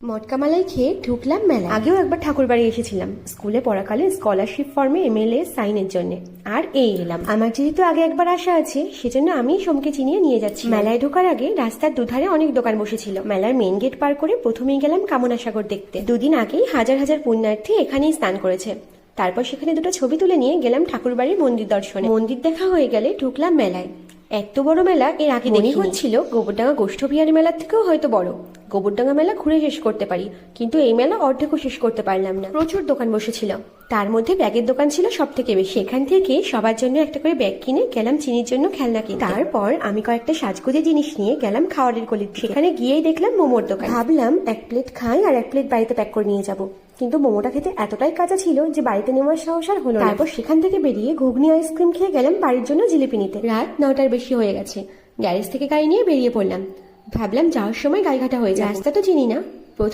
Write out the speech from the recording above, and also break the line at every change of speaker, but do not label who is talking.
মটকামালাই খেয়ে ঢুকলাম মেলা। আগেও একবার ঠাকুর বাড়ি এসেছিলাম স্কুলে পড়াকালে স্কলারশিপ ফর্মে MLA সাইনের জন্য, আর এই এলাম। আমার যেহেতু আগে একবার আসা আছে সেজন্য আমি সোমকে চিনিয়ে নিয়ে যাচ্ছি। মেলায় ঢোকার আগে রাস্তার দুধারে অনেক দোকান বসেছিল। মেলার মেন গেট পার করে প্রথমেই গেলাম কামনা সাগর দেখতে। দুদিন আগেই হাজার হাজার পুণ্যার্থী এখানেই স্নান করেছে। তারপর সেখানে দুটো ছবি তুলে নিয়ে গেলাম ঠাকুরবাড়ির মন্দির দর্শনে। মন্দির দেখা হয়ে গেলে ঢুকলাম মেলায়। এত বড় মেলা এর আগে মনে হচ্ছিল গোবরডাঙ্গা গোষ্ঠ বিহারী মেলার থেকেও হয়তো বড়। গোবরডাঙ্গা মেলা ঘুরে শেষ করতে পারি, কিন্তু এই মেলা অর্ধেকও শেষ করতে পারলাম না। প্রচুর দোকান বসেছিল, তার মধ্যে ব্যাগের দোকান ছিল সব থেকে বেশি। এখান থেকে সবার জন্য একটা করে ব্যাগ কিনে গেলাম চিনির জন্য খেলনা কিনতে। তারপর আমি কয়েকটা সাজগোজে জিনিস নিয়ে গেলাম খাওয়ারের গলি। সেখানে গিয়েই দেখলাম মোমোর দোকান। ভাবলাম এক প্লেট খাই আর এক প্লেট বাড়িতে প্যাক করে নিয়ে যাবো, কিন্তু মোমোটা খেতে এতটাই কাঁচা ছিল যে বাড়িতে নেওয়ার সাহস আর হলো না। তারপর সেখান থেকে বেরিয়ে ঘুগনি আইসক্রিম খেয়ে গেলাম বাড়ির জন্য জিলিপি নিতে। রাত 9টার বেশি হয়ে গেছে। গ্যারেজ থেকে গাড়ি নিয়ে বেরিয়ে পড়লাম। ভাবলাম যাওয়ার সময় গাইঘাটা হয়ে যায়, রাস্তা তো চিনি না,